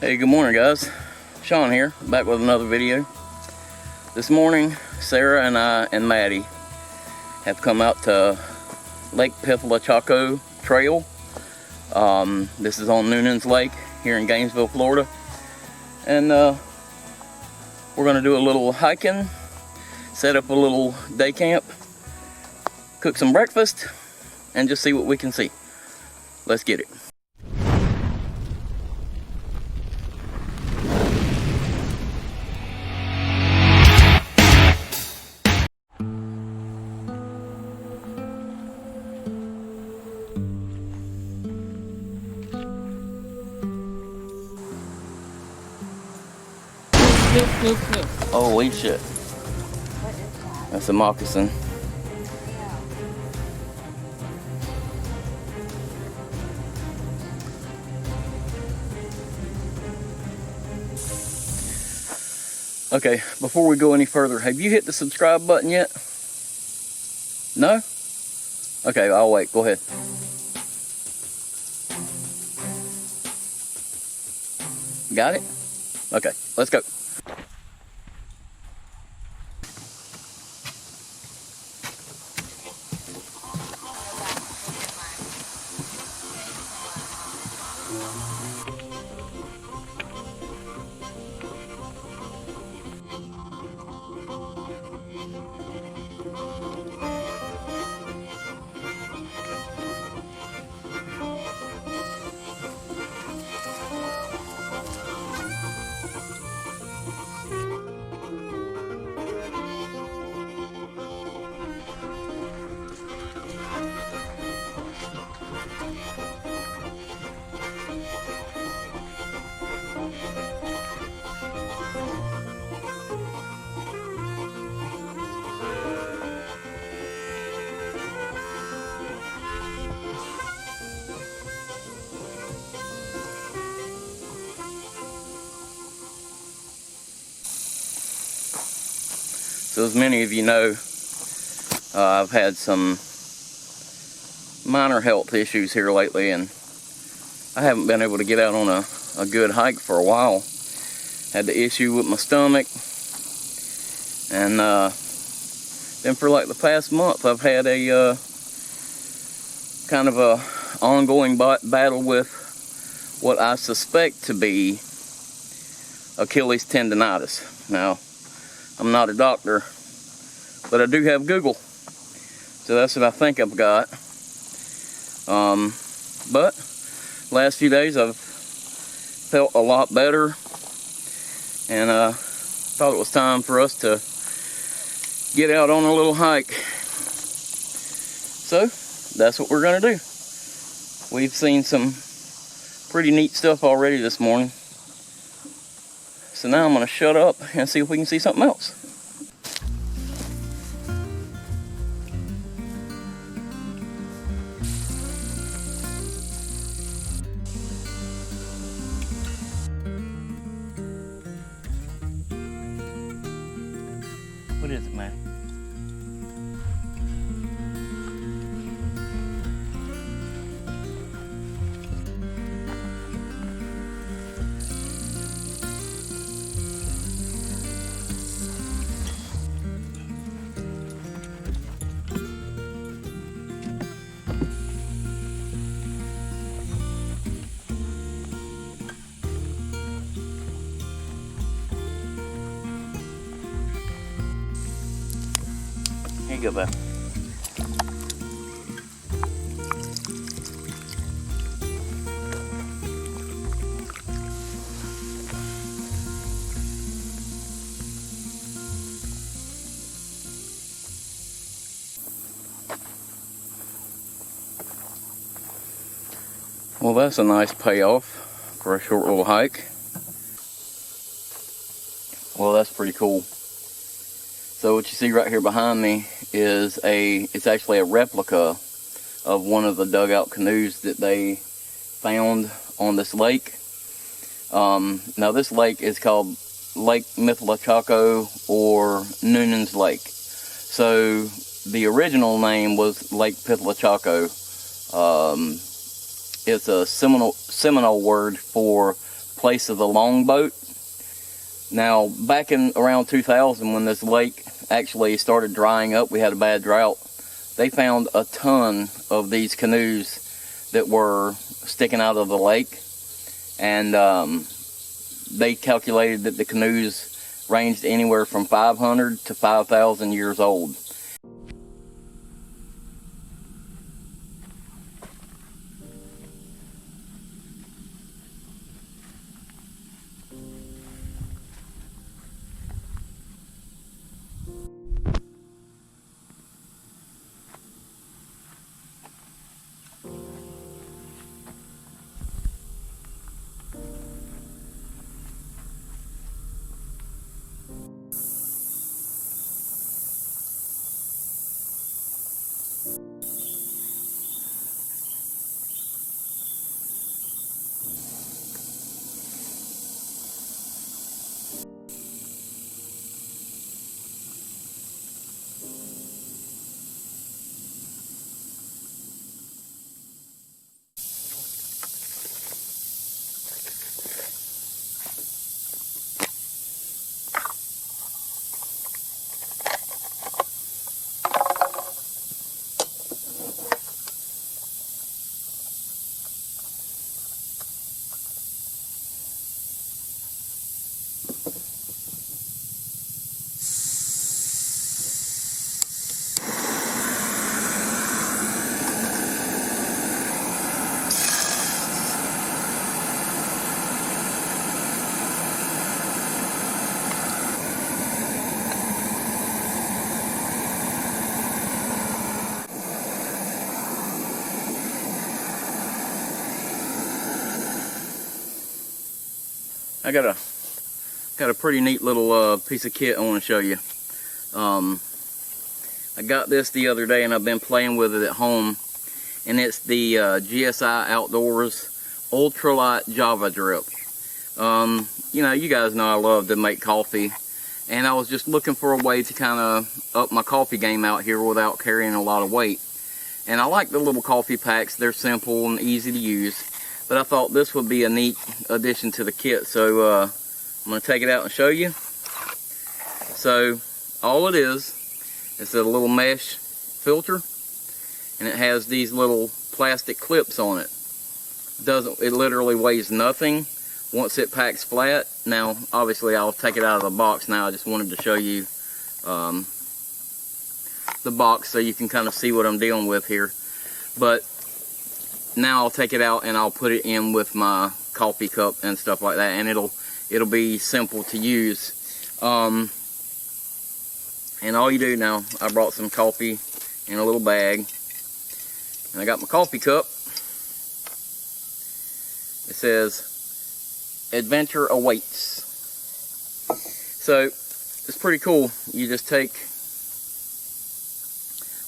Hey, good morning guys. Sean here, back with another video. This morning, Sarah and I and Maddie have come out to Lake Pithlachocco Trail. This is on Newnans Lake here in Gainesville, Florida. And we're gonna do a little hiking, set up a little day camp, cook some breakfast, and just see what we can see. Let's get it. Holy shit. What is that? That's a moccasin. Okay, before we go any further, have you hit the subscribe button yet? No? Okay, I'll wait. Go ahead. Got it? Okay, let's go. So as many of you know, I've had some minor health issues here lately, and I haven't been able to get out on a good hike for a while. Had the issue with my stomach, and then for like the past month I've had a kind of a ongoing battle with what I suspect to be Achilles tendonitis. Now, I'm not a doctor, but I do have Google, so that's what I think I've got. But last few days I've felt a lot better, and thought it was time for us to get out on a little hike. So that's what we're gonna do. We've seen some pretty neat stuff already this morning. So now I'm gonna shut up and see if we can see something else. What is it, man? Here you go, bud. Well, that's a nice payoff for a short little hike. Well, that's pretty cool. So what you see right here behind me is it's actually a replica of one of the dugout canoes that they found on this lake. Now this lake is called Lake Pithlachocco or Newnans Lake. So the original name was Lake Pithlachocco. It's a Seminole word for place of the longboat. Now, back in around 2000, when this lake actually started drying up, we had a bad drought, they found a ton of these canoes that were sticking out of the lake. And they calculated that the canoes ranged anywhere from 500 to 5,000 years old. I got a pretty neat little piece of kit I want to show you. I got this the other day and I've been playing with it at home, and it's the GSI Ultralight Java Drip. You know, you guys know I love to make coffee, and I was just looking for a way to kind of up my coffee game out here without carrying a lot of weight. And I like the little coffee packs. They're simple and easy to use. But I thought this would be a neat addition to the kit, so I'm going to take it out and show you. So all it is a little mesh filter, and it has these little plastic clips on it. It literally weighs nothing once it packs flat. Now obviously I'll take it out of the box now. I just wanted to show you the box so you can kind of see what I'm dealing with here. But now I'll take it out and I'll put it in with my coffee cup and stuff like that, and it'll be simple to use. And all you do now, I brought some coffee in a little bag, and I got my coffee cup. It says "Adventure Awaits." So it's pretty cool. You just take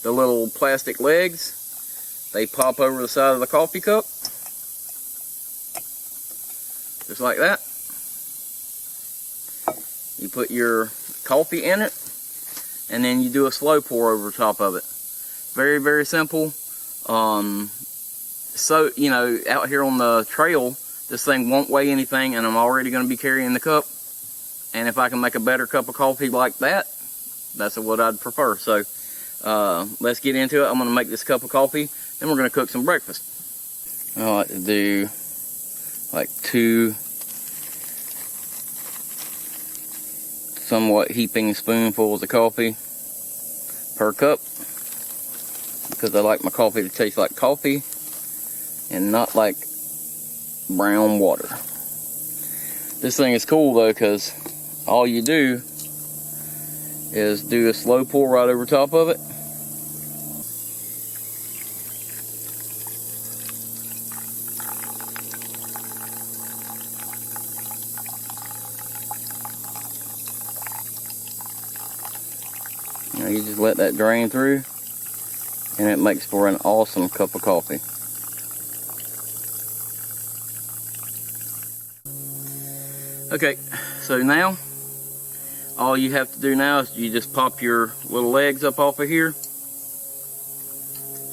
the little plastic legs. They pop over the side of the coffee cup, just like that. You put your coffee in it, and then you do a slow pour over top of it. Very, very simple. So, you know, out here on the trail, this thing won't weigh anything, and I'm already going to be carrying the cup. And if I can make a better cup of coffee like that, that's what I'd prefer. So, let's get into it. I'm going to make this cup of coffee. Then we're going to cook some breakfast. I like to do like 2 somewhat heaping spoonfuls of coffee per cup, because I like my coffee to taste like coffee and not like brown water. This thing is cool though, because all you do is do a slow pour right over top of it. You just let that drain through, and it makes for an awesome cup of coffee. Okay, so now all you have to do now is you just pop your little legs up off of here,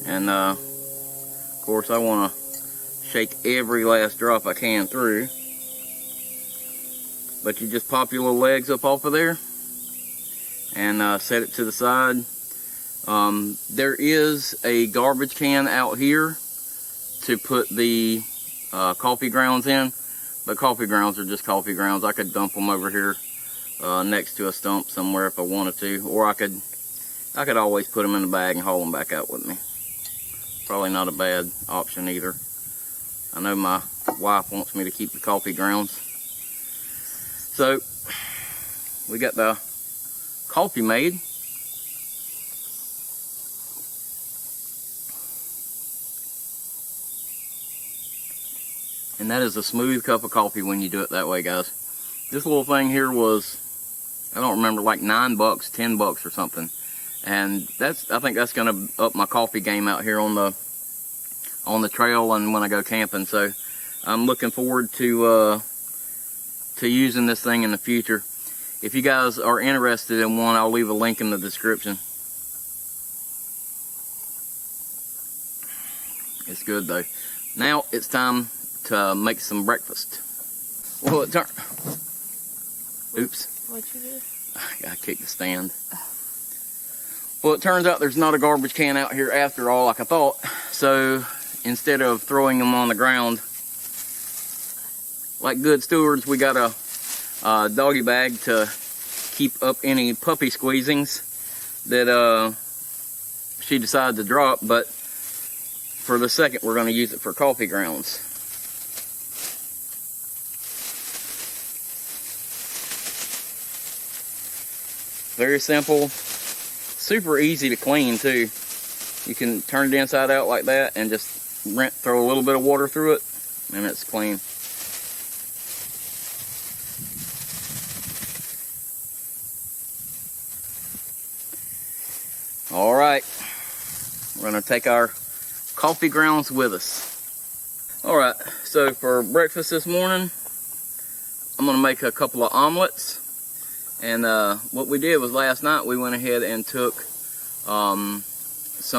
and of course I want to shake every last drop I can through. but you just pop your little legs up off of there and set it to the side. There is a garbage can out here to put the coffee grounds in, but coffee grounds are just coffee grounds. I could dump them over here next to a stump somewhere if I wanted to, or I could always put them in a bag and haul them back out with me. Probably not a bad option either. I know my wife wants me to keep the coffee grounds. So we got the coffee made. And that is a smooth cup of coffee when you do it that way, guys. This little thing here was, I don't remember, like $9, $10 or something. And I think that's gonna up my coffee game out here on the trail and when I go camping. So I'm looking forward to using this thing in the future. If you guys are interested in one, I'll leave a link in the description. It's good though. Now it's time to make some breakfast. Well, it turned. Oops. What'd you do? I kicked the stand. Well, it turns out there's not a garbage can out here after all, like I thought. So instead of throwing them on the ground, like good stewards, we got a doggy bag to keep up any puppy squeezings that she decided to drop. But for the second, we're going to use it for coffee grounds. Very simple, super easy to clean too. You can turn it inside out like that and just throw a little bit of water through it and it's clean. All right, we're gonna take our coffee grounds with us. All right, so for breakfast this morning, I'm gonna make a couple of omelets. And what we did was last night we went ahead and took some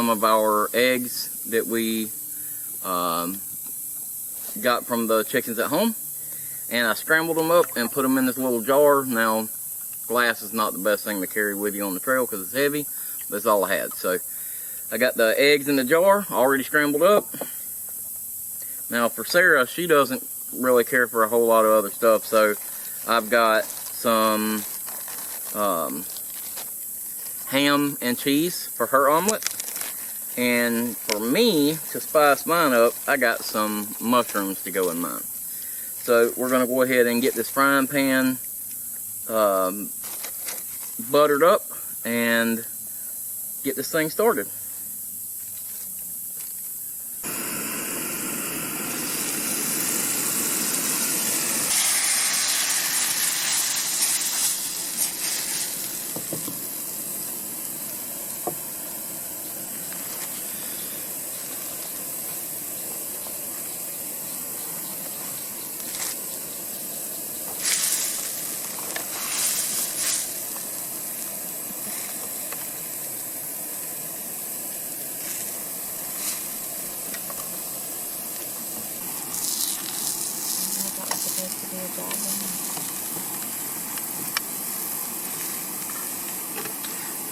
of our eggs that we got from the chickens at home, and I scrambled them up and put them in this little jar. Now, glass is not the best thing to carry with you on the trail because it's heavy, but that's all I had. So I got the eggs in the jar already scrambled up. Now for Sarah, she doesn't really care for a whole lot of other stuff, so I've got some ham and cheese for her omelet, and for me to spice mine up, I got some mushrooms to go in mine. So we're going to go ahead and get this frying pan buttered up and get this thing started.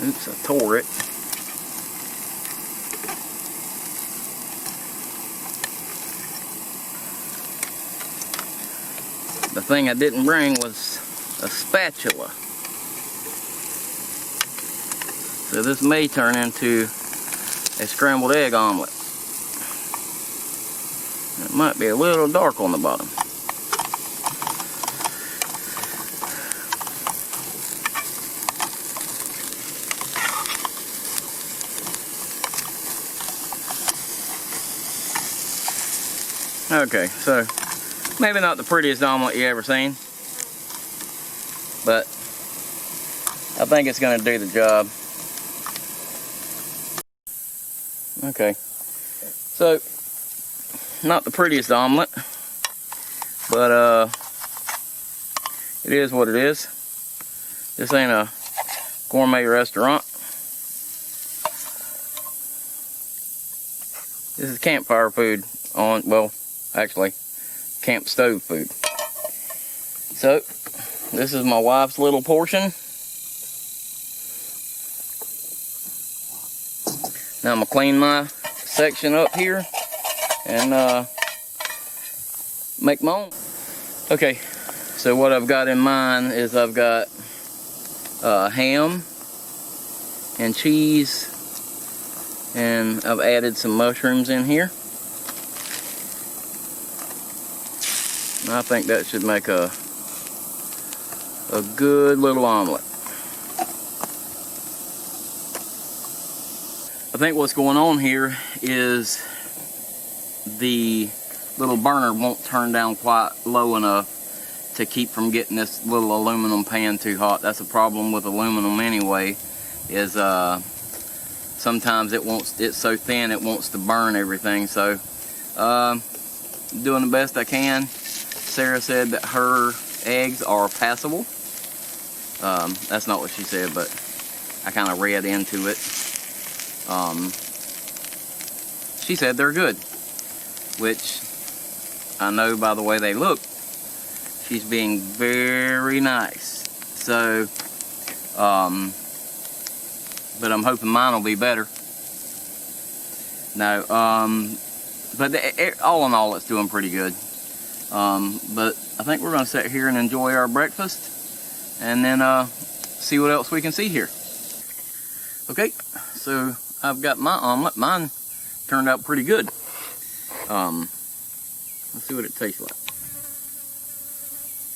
Oops, I tore it. The thing I didn't bring was a spatula. So this may turn into a scrambled egg omelet. It might be a little dark on the bottom. Okay, so maybe not the prettiest omelet you ever seen, but I think it's going to do the job. Okay, so not the prettiest omelet, but it is what it is. This ain't a gourmet restaurant. This is campfire food on, well, actually, camp stove food. So, this is my wife's little portion. Now I'm gonna clean my section up here and make my own. Okay, so what I've got in mind is I've got ham and cheese, and I've added some mushrooms in here. And I think that should make a good little omelet. I think what's going on here is the little burner won't turn down quite low enough to keep from getting this little aluminum pan too hot. That's a problem with aluminum anyway, is sometimes it's so thin it wants to burn everything. So doing the best I can. Sarah said that her eggs are passable. That's not what she said, but I kind of read into it. She said they're good, which I know by the way they look. She's being very nice. So, but I'm hoping mine will be better. No, but all in all, it's doing pretty good. But I think we're going to sit here and enjoy our breakfast, and then see what else we can see here. Okay, so I've got my omelet. Mine turned out pretty good. Let's see what it tastes like.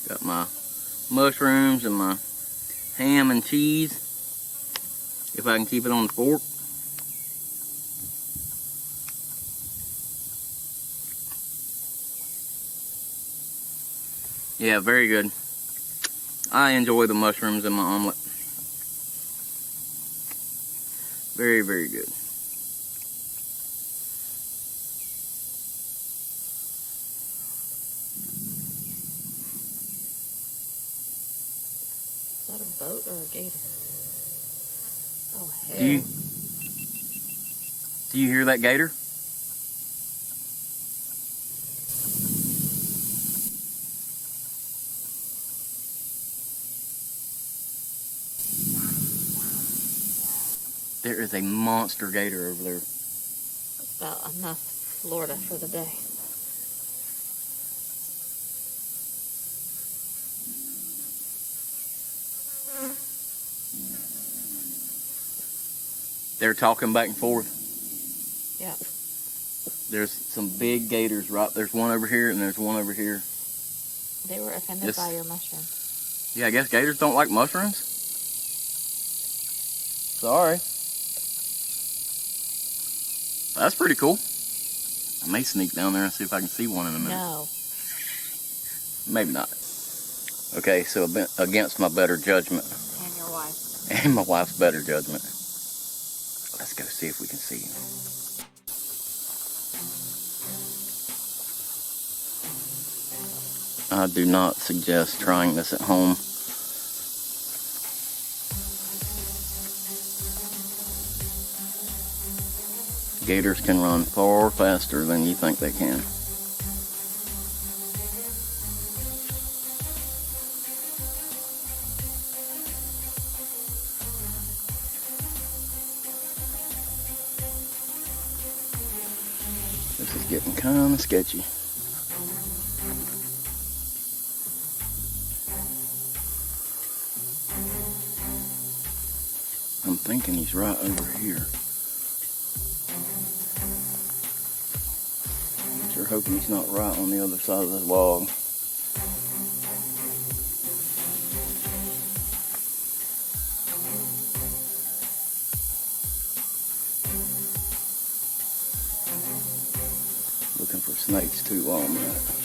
Got my mushrooms and my ham and cheese. If I can keep it on the fork. Yeah, very good. I enjoy the mushrooms in my omelet. Very, very good. Is that a boat or a gator? Oh, hell. Do you hear that gator? There is a monster gator over there. That's about enough Florida for the day. They're talking back and forth. Yeah. There's some big gators right. There's one over here and there's one over here. They were offended by your mushroom. Yeah, I guess gators don't like mushrooms. Sorry. That's pretty cool. I may sneak down there and see if I can see one in a minute. No. Maybe not. Okay, so against my better judgment. And your wife. And my wife's better judgment. Let's go see if we can see him. I do not suggest trying this at home. Gators can run far faster than you think they can. This is getting kind of sketchy. I'm thinking he's right over here. Sure hoping he's not right on the other side of this log. Looking for snakes too while I'm at it.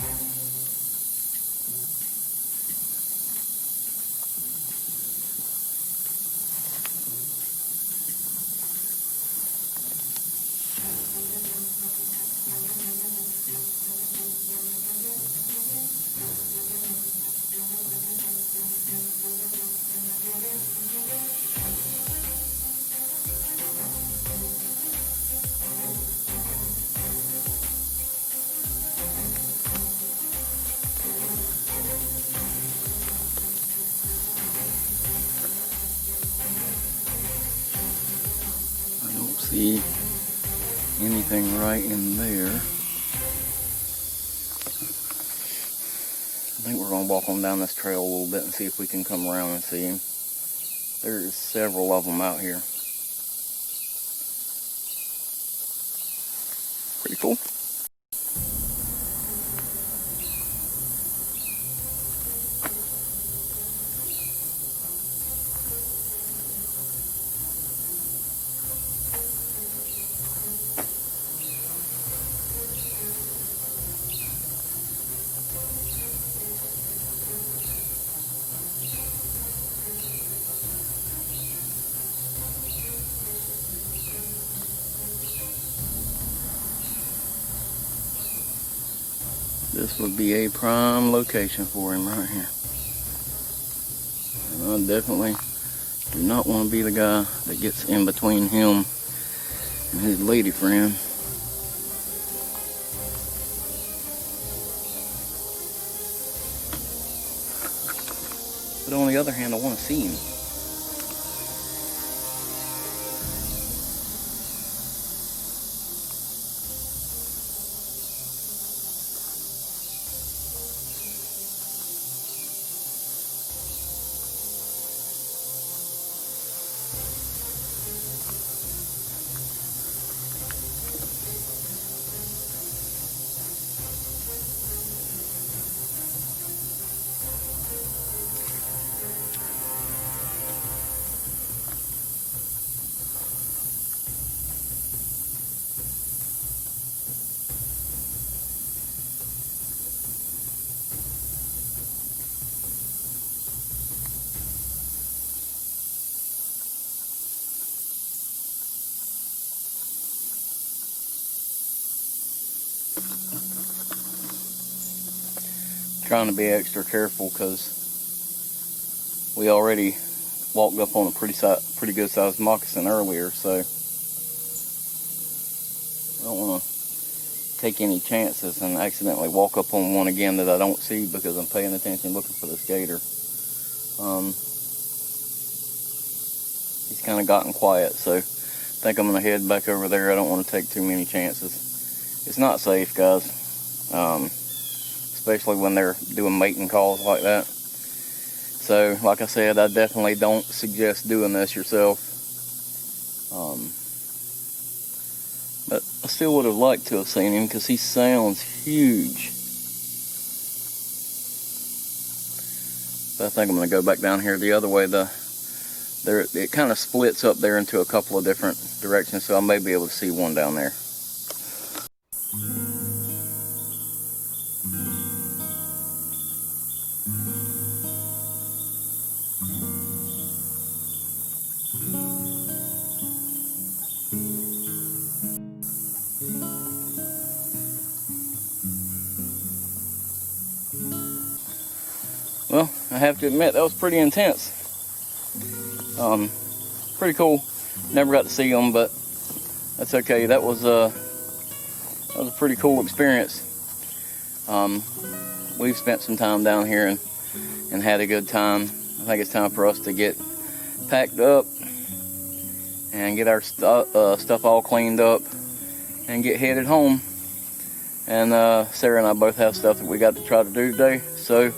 see anything right in there. I think we're going to walk on down this trail a little bit and see if we can come around and see him. There's several of them out here. Pretty cool. This would be a prime location for him right here. And I definitely do not want to be the guy that gets in between him and his lady friend. But on the other hand, I want to see him. Trying to be extra careful because we already walked up on a pretty good sized moccasin earlier, so I don't want to take any chances and accidentally walk up on one again that I don't see because I'm paying attention looking for this gator. He's kind of gotten quiet, so I think I'm going to head back over there. I don't want to take too many chances. It's not safe, guys. Especially when they're doing mating calls like that. So, like I said, I definitely don't suggest doing this yourself. But I still would have liked to have seen him because he sounds huge. But I think I'm going to go back down here the other way. It kind of splits up there into a couple of different directions, so I may be able to see one down there. Well, I have to admit that was pretty intense. Pretty cool. Never got to see them, but that's okay. That was a pretty cool experience. We've spent some time down here and had a good time. I think it's time for us to get packed up and get our stuff all cleaned up and get headed home. And Sarah and I both have stuff that we got to try to do today, so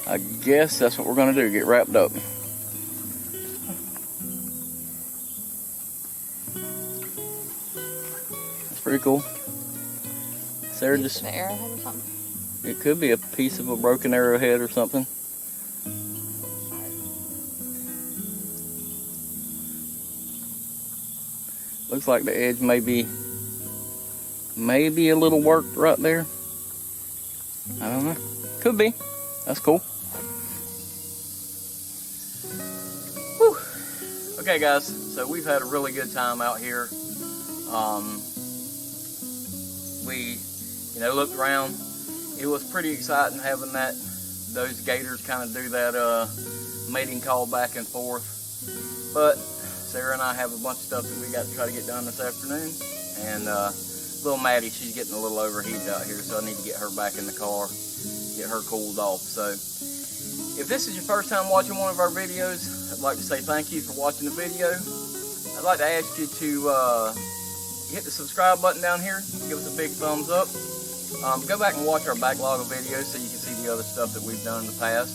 I guess that's what we're going to do, get wrapped up. That's pretty cool. Sarah just... an arrowhead or something? It could be a piece of a broken arrowhead or something. Looks like the edge may be a little worked right there. I don't know. Could be. That's cool. Whew. Okay, guys. So we've had a really good time out here. We, looked around. It was pretty exciting having those gators kind of do that mating call back and forth. But Sarah and I have a bunch of stuff that we got to try to get done this afternoon. And little Maddie, she's getting a little overheated out here, so I need to get her back in the car, get her cooled off. So if this is your first time watching one of our videos, I'd like to say thank you for watching the video. I'd like to ask you to hit the subscribe button down here, give us a big thumbs up. Go back and watch our backlog of videos so you can see the other stuff that we've done in the past.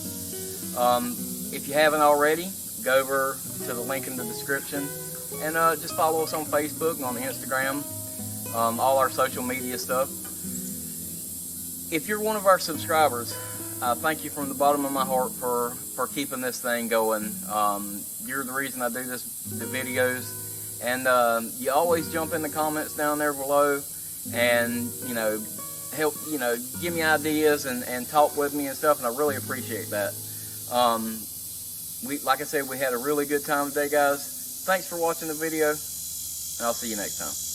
If you haven't already, go over to the link in the description and just follow us on Facebook and on Instagram, all our social media stuff. If you're one of our subscribers, thank you from the bottom of my heart for keeping this thing going. You're the reason I do the videos, and you always jump in the comments down there below and help give me ideas and talk with me and stuff, and I really appreciate that. Like I said, we had a really good time today, guys. Thanks for watching the video, and I'll see you next time.